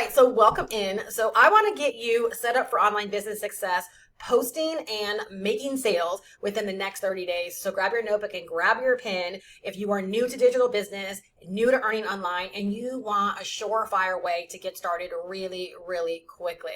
right, so welcome in. So I want to get you set up for online business success, posting and making sales within the next 30 days. So grab your notebook and grab your pen. If you are new to digital business, new to earning online, and you want a surefire way to get started really, really quickly.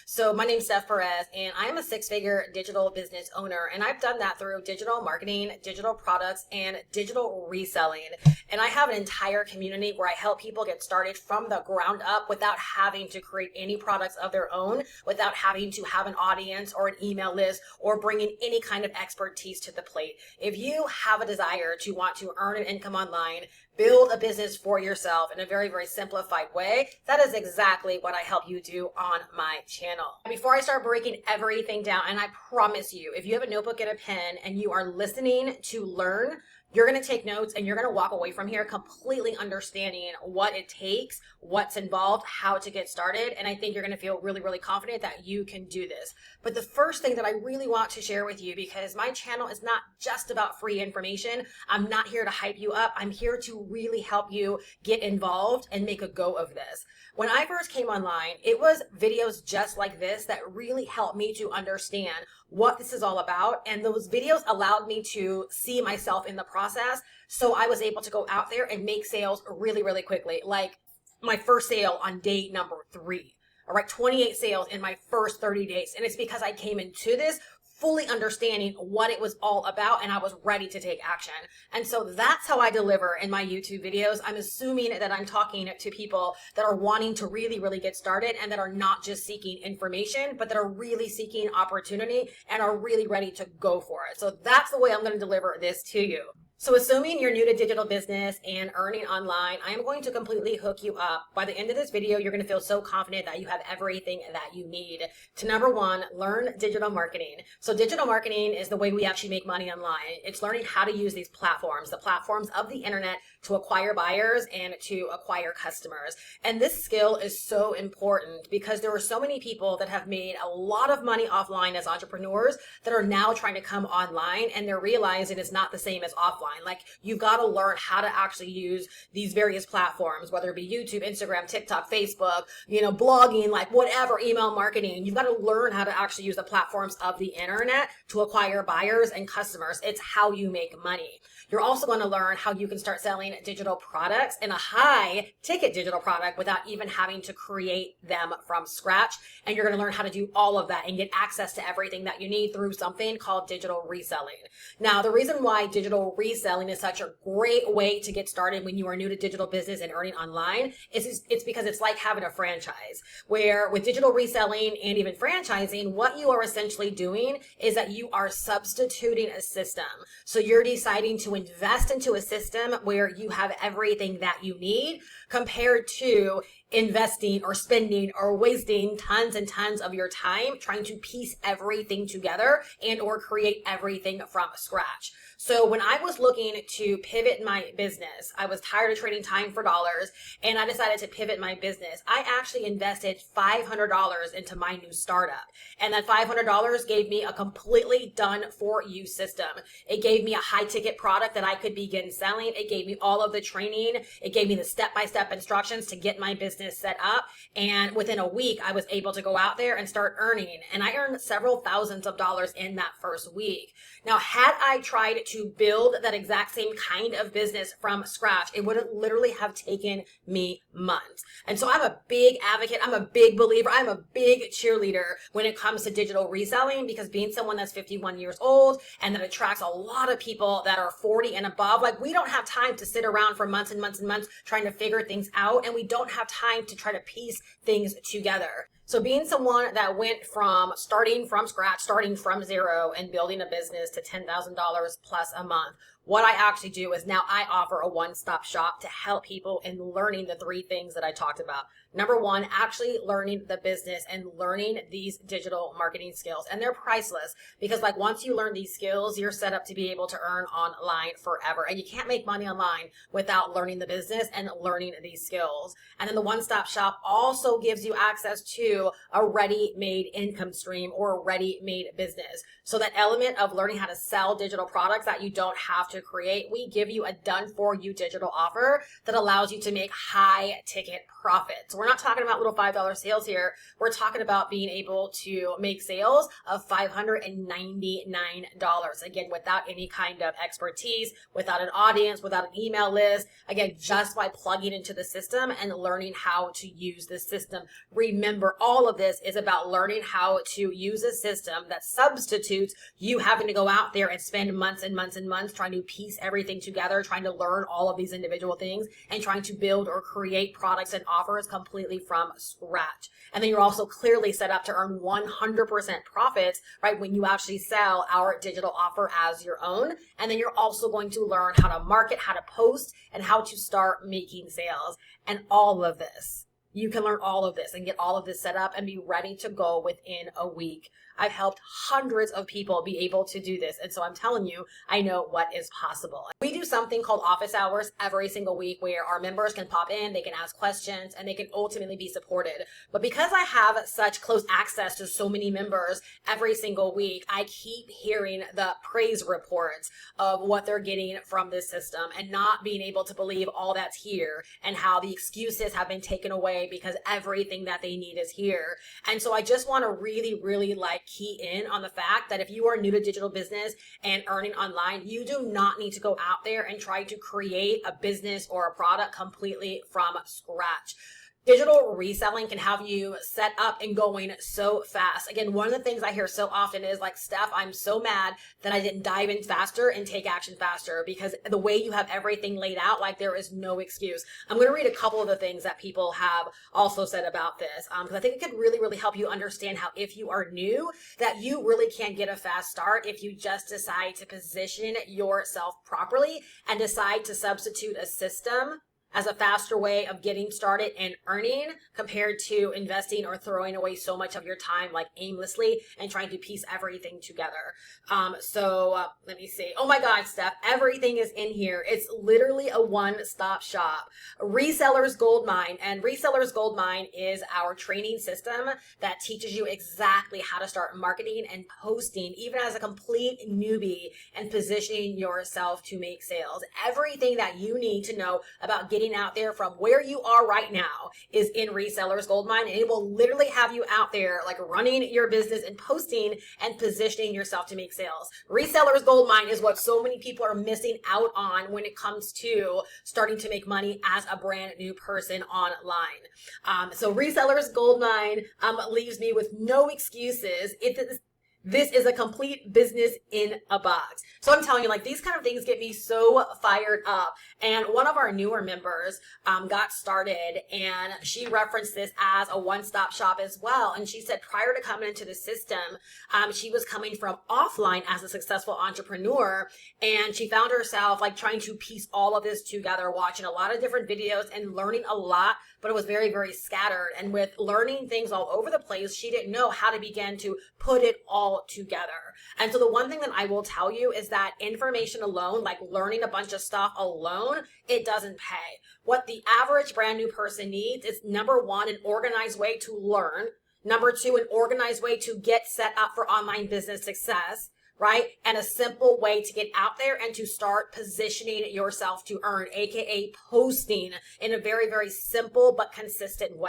So my name is Steph Perez, and I am a six-figure digital business owner, and I've done that through digital marketing, digital products, and digital reselling. And I have an entire community where I help people get started from the ground up without having to create any products of their own, without having to have an audience or an email list or bringing any kind of expertise to the plate. If you have a desire to want to earn an income online, build a business for yourself in a very, very simplified way, that is exactly what I help you do on my channel. Before I start breaking everything down, and I promise you, if you have a notebook and a pen and you are listening to learn, you're going to take notes and you're going to walk away from here completely understanding what it takes, what's involved, how to get started. And I think you're going to feel really, really confident that you can do this. But the first thing that I really want to share with you, because my channel is not just about free information. I'm not here to hype you up. I'm here to really help you get involved and make a go of this. When I first came online, it was videos just like this that really helped me to understand what this is all about. And those videos allowed me to see myself in the process. So I was able to go out there and make sales really, really quickly. Like my first sale on day number 3. All right, 28 sales in my first 30 days. And it's because I came into this fully understanding what it was all about, and I was ready to take action. And so that's how I deliver in my YouTube videos. I'm assuming that I'm talking to people that are wanting to really, really get started and that are not just seeking information, but that are really seeking opportunity and are really ready to go for it. So that's the way I'm going to deliver this to you. So assuming you're new to digital business and earning online, I am going to completely hook you up. By the end of this video, you're going to feel so confident that you have everything that you need to, number one, learn digital marketing. So digital marketing is the way we actually make money online. It's learning how to use these platforms, the platforms of the internet, to acquire buyers and to acquire customers. And this skill is so important because there are so many people that have made a lot of money offline as entrepreneurs that are now trying to come online, and they're realizing it's not the same as offline. Like, you've got to learn how to actually use these various platforms, whether it be YouTube, Instagram, TikTok, Facebook, blogging, like whatever, email marketing. You've got to learn how to actually use the platforms of the internet to acquire buyers and customers. It's how you make money. You're also going to learn how you can start selling digital products in a high ticket digital product without even having to create them from scratch. And you're going to learn how to do all of that and get access to everything that you need through something called digital reselling. Now, the reason why digital reselling is such a great way to get started when you are new to digital business and earning online is it's because it's like having a franchise, where with digital reselling and even franchising, what you are essentially doing is that you are substituting a system. So you're deciding to invest into a system where you have everything that you need, compared to investing or spending or wasting tons and tons of your time trying to piece everything together and or create everything from scratch. So when I was looking to pivot my business, I was tired of trading time for dollars, and I decided to pivot my business. I actually invested $500 into my new startup, and that $500 gave me a completely done for you system. It gave me a high ticket product that I could begin selling. It gave me all of the training. It gave me the step-by-step instructions to get my business set up. And within a week, I was able to go out there and start earning. And I earned several thousands of dollars in that first week. Now, had I tried to build that exact same kind of business from scratch, it would literally have taken me months. And so I'm a big advocate. I'm a big believer. I'm a big cheerleader when it comes to digital reselling, because being someone that's 51 years old and that attracts a lot of people that are 40 and above, like, we don't have time to sit around for months and months and months trying to figure things out, and we don't have time to try to piece things together. So being someone that went from starting from scratch, starting from zero, and building a business to $10,000 plus a month, what I actually do is now I offer a one-stop shop to help people in learning the 3 things that I talked about. Number one, actually learning the business and learning these digital marketing skills. And they're priceless, because like, once you learn these skills, you're set up to be able to earn online forever. And you can't make money online without learning the business and learning these skills. And then the one-stop shop also gives you access to a ready-made income stream or a ready-made business. So that element of learning how to sell digital products that you don't have to create, we give you a done-for-you digital offer that allows you to make high-ticket profits. We're We're not talking about little $5 sales here. We're talking about being able to make sales of $599. Again, without any kind of expertise, without an audience, without an email list. Again, just by plugging into the system and learning how to use the system. Remember, all of this is about learning how to use a system that substitutes you having to go out there and spend months and months and months trying to piece everything together, trying to learn all of these individual things and trying to build or create products and offers completely from scratch. And then you're also clearly set up to earn 100% profits, right, when you actually sell our digital offer as your own. And then you're also going to learn how to market, how to post, and how to start making sales. And all of this, you can learn all of this and get all of this set up and be ready to go within a week. I've helped hundreds of people be able to do this. And so I'm telling you, I know what is possible. We do something called office hours every single week where our members can pop in, they can ask questions, and they can ultimately be supported. But because I have such close access to so many members every single week, I keep hearing the praise reports of what they're getting from this system and not being able to believe all that's here and how the excuses have been taken away because everything that they need is here. And so I just want to really key in on the fact that if you are new to digital business and earning online, you do not need to go out there and try to create a business or a product completely from scratch. Digital reselling can have you set up and going so fast. Again, one of the things I hear so often is like, Steph, I'm so mad that I didn't dive in faster and take action faster, because the way you have everything laid out, like there is no excuse. I'm going to read a couple of the things that people have also said about this, because I think it could really help you understand how, if you are new, that you really can get a fast start if you just decide to position yourself properly and decide to substitute a system as a faster way of getting started and earning compared to investing or throwing away so much of your time like aimlessly and trying to piece everything together. Let me see. Oh my God, Steph, everything is in here. It's literally a one-stop shop. Resellers Goldmine, and Resellers Goldmine is our training system that teaches you exactly how to start marketing and posting, even as a complete newbie, and positioning yourself to make sales. Everything that you need to know about getting out there from where you are right now is in Resellers Goldmine, and it will literally have you out there like running your business and posting and positioning yourself to make sales. Resellers Goldmine is what so many people are missing out on when it comes to starting to make money as a brand new person online. So Resellers Goldmine leaves me with no excuses. This is a complete business in a box. So I'm telling you, like, these kind of things get me so fired up. And one of our newer members got started, and she referenced this as a one-stop shop as well. And she said prior to coming into the system, she was coming from offline as a successful entrepreneur, and she found herself like trying to piece all of this together, watching a lot of different videos and learning a lot, but it was very scattered. And with learning things all over the place, she didn't know how to begin to put it all together. And so the one thing that I will tell you is that information alone, like learning a bunch of stuff alone, it doesn't pay. What the average brand new person needs is, number one, an organized way to learn. Number two, an organized way to get set up for online business success, right? And a simple way to get out there and to start positioning yourself to earn, aka posting in a very simple but consistent way.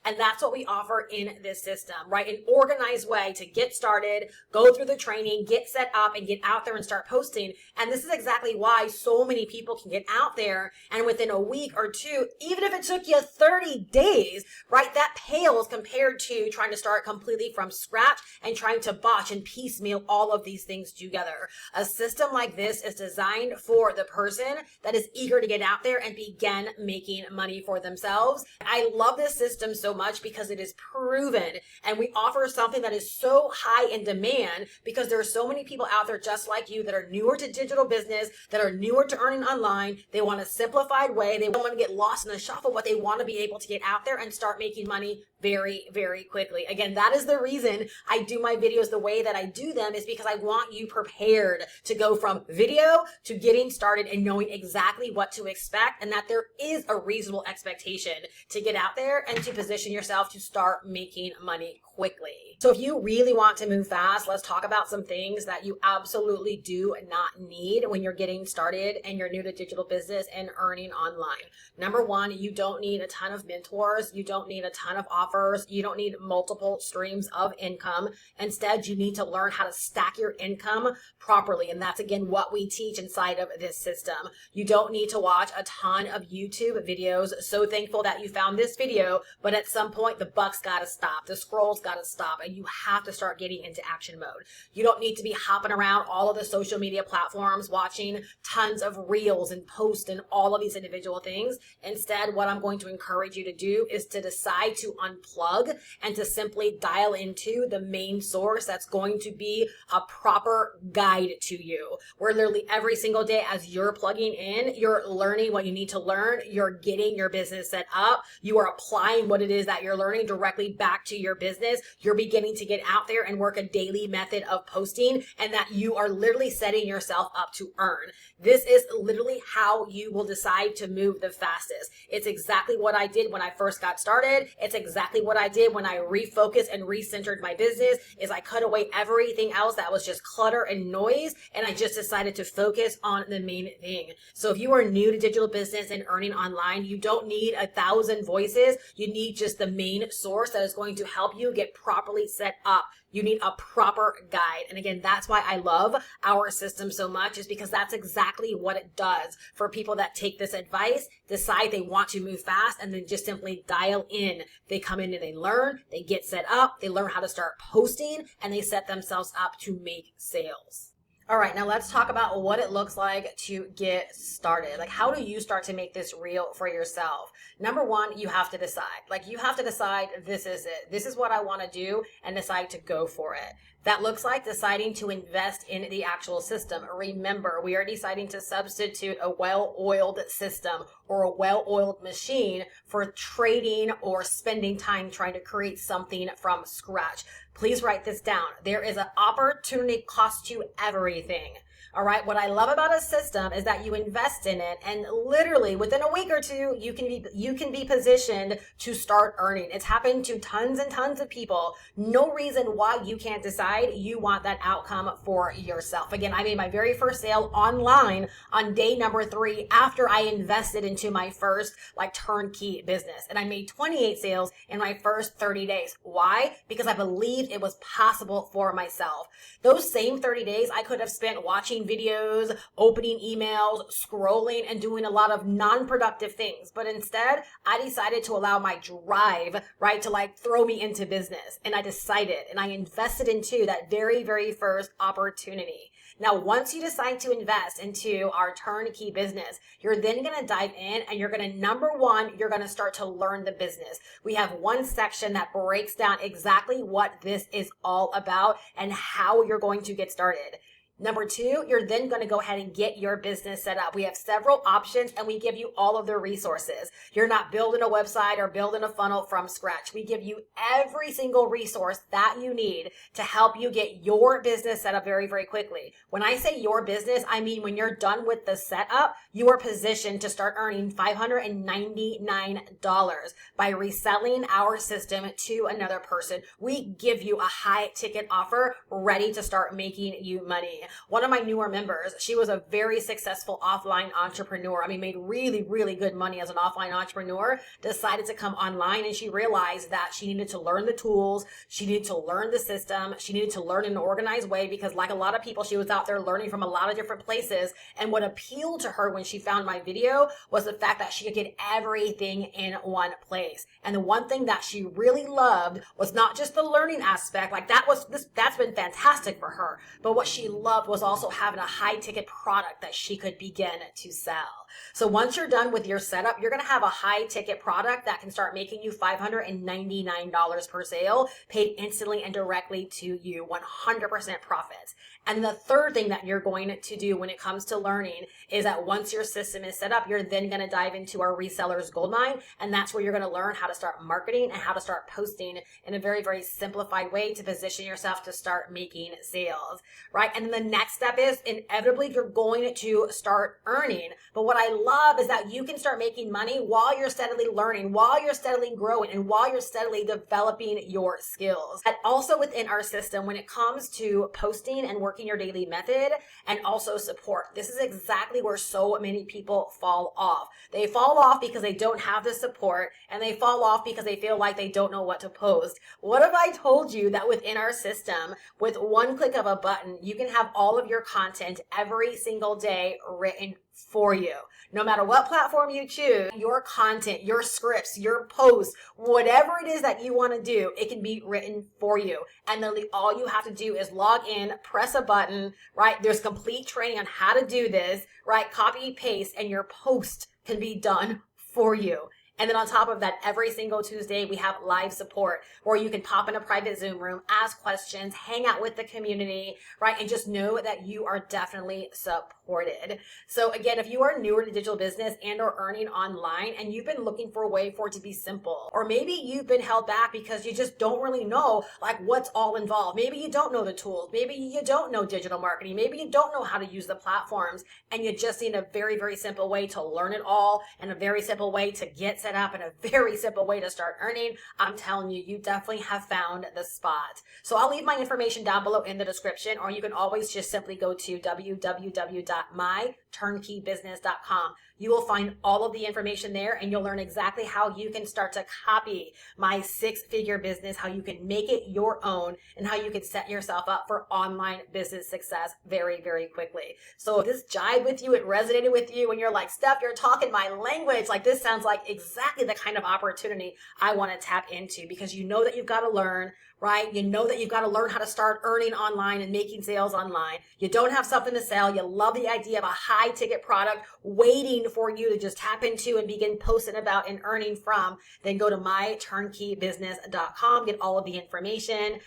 And that's what we offer in this system, right? An organized way to get started, go through the training, get set up, and get out there and start posting. And this is exactly why so many people can get out there and within a week or two, even if it took you 30 days, right? That pales compared to trying to start completely from scratch and trying to botch and piecemeal all of these things together. A system like this is designed for the person that is eager to get out there and begin making money for themselves. I love this system so much because it is proven, and we offer something that is so high in demand because there are so many people out there just like you that are newer to digital business, that are newer to earning online. They want a simplified way. They don't want to get lost in the shuffle, but they want to be able to get out there and start making money very, very quickly. Again, that is the reason I do my videos the way that I do them, is because I want you prepared to go from video to getting started and knowing exactly what to expect, and that there is a reasonable expectation to get out there and to position yourself to start making money quickly. So if you really want to move fast, let's talk about some things that you absolutely do not need when you're getting started and you're new to digital business and earning online. Number one, you don't need a ton of mentors. You don't need a ton of offers. You don't need multiple streams of income. Instead, you need to learn how to stack your income properly. And that's, again, what we teach inside of this system. You don't need to watch a ton of YouTube videos. So thankful that you found this video, but at some point the buck's got to stop. The scroll's got to stop, and you have to start getting into action mode. You don't need to be hopping around all of the social media platforms watching tons of reels and posts and all of these individual things. Instead, what I'm going to encourage you to do is to decide to unplug and to simply dial into the main source that's going to be a proper guide to you, where literally every single day as you're plugging in, you're learning what you need to learn, you're getting your business set up, you are applying what it is that you're learning directly back to your business. You're beginning to get out there and work a daily method of posting, and that you are literally setting yourself up to earn. This is literally how you will decide to move the fastest. It's exactly what I did when I first got started. It's exactly what I did when I refocused and recentered my business, is I cut away everything else that was just clutter and noise, and I just decided to focus on the main thing. So if you are new to digital business and earning online, you don't need 1,000 voices. You need just the main source that is going to help you get properly set up. You need a proper guide. And again, that's why I love our system so much, is because that's exactly what it does for people that take this advice, decide they want to move fast, and then just simply dial in. They come in and they learn, they get set up, they learn how to start posting, and they set themselves up to make sales. All right, now let's talk about what it looks like to get started. Like, how do you start to make this real for yourself? Number one, you have to decide. Like, you have to decide, this is it. This is what I want to do, and decide to go for it. That looks like deciding to invest in the actual system. Remember, we are deciding to substitute a well-oiled system or a well-oiled machine for trading or spending time trying to create something from scratch. Please write this down. There is an opportunity cost to everything. All right. What I love about a system is that you invest in it, and literally within a week or two, you can be positioned to start earning. It's happened to tons and tons of people. No reason why you can't decide you want that outcome for yourself. Again, I made my very first sale online on day number 3 after I invested into my first turnkey business, and I made 28 sales in my first 30 days. Why? Because I believed it was possible for myself. Those same 30 days I could have spent watching videos, opening emails, scrolling, and doing a lot of non-productive things. But instead, I decided to allow my drive, to throw me into business. And I decided, and I invested into that very, very first opportunity. Now, once you decide to invest into our turnkey business, you're then going to dive in, and you're going to, number one, you're going to start to learn the business. We have one section that breaks down exactly what this is all about and how you're going to get started. Number 2, you're then going to go ahead and get your business set up. We have several options, and we give you all of the resources. You're not building a website or building a funnel from scratch. We give you every single resource that you need to help you get your business set up very, very quickly. When I say your business, I mean when you're done with the setup, you are positioned to start earning $599 by reselling our system to another person. We give you a high ticket offer ready to start making you money. One of my newer members, she was a very successful offline entrepreneur. Made really, really good money as an offline entrepreneur, decided to come online, and she realized that she needed to learn the tools. She needed to learn the system. She needed to learn in an organized way, because like a lot of people, she was out there learning from a lot of different places. And what appealed to her when she found my video was the fact that she could get everything in one place. And the one thing that she really loved was not just the learning aspect. That's been fantastic for her. But what she loved loved was also having a high ticket product that she could begin to sell. So once you're done with your setup, you're going to have a high ticket product that can start making you $599 per sale, paid instantly and directly to you, 100% profits. And the third thing that you're going to do when it comes to learning is that once your system is set up, you're then going to dive into our resellers goldmine. And that's where you're going to learn how to start marketing and how to start posting in a very, very simplified way to position yourself to start making sales, right? And then the next step is inevitably you're going to start earning. But what I love is that you can start making money while you're steadily learning, while you're steadily growing, and while you're steadily developing your skills. And also within our system, when it comes to posting and working your daily method and also support, this is exactly where so many people fall off. They fall off because they don't have the support, and they fall off because they feel like they don't know what to post. What if I told you that within our system, with one click of a button, you can have all of your content every single day written for you? No matter what platform you choose, your content, your scripts, your posts, whatever it is that you want to do, it can be written for you. And literally all you have to do is log in, press a button, right? There's complete training on how to do this, right? Copy, paste, and your post can be done for you. And then on top of that, every single Tuesday, we have live support where you can pop in a private Zoom room, ask questions, hang out with the community, right? And just know that you are definitely supported. So again, if you are newer to digital business and or earning online and you've been looking for a way for it to be simple, or maybe you've been held back because you just don't really know like what's all involved. Maybe you don't know the tools. Maybe you don't know digital marketing. Maybe you don't know how to use the platforms, and you just need a very, very simple way to learn it all and a very simple way to get set up and a very simple way to start earning. I'm telling you, you definitely have found the spot. So I'll leave my information down below in the description, or you can always just simply go to www.myturnkeybusiness.com. You will find all of the information there, and you'll learn exactly how you can start to copy my 6-figure business, how you can make it your own, and how you can set yourself up for online business success very, very quickly. So if this jived with you, it resonated with you, and you're like, Steph, you're talking my language. Like, this sounds like exactly the kind of opportunity I want to tap into, because you know that you've got to learn, right? You know that you've got to learn how to start earning online and making sales online. You don't have something to sell. You love the idea of a high ticket product waiting for you to just tap into and begin posting about and earning from. Then go to myturnkeybusiness.com, get all of the information,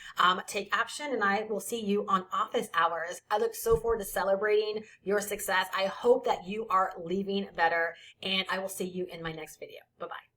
take action, and I will see you on office hours. I look so forward to celebrating your success. I hope that you are leaving better, and I will see you in my next video. Bye-bye.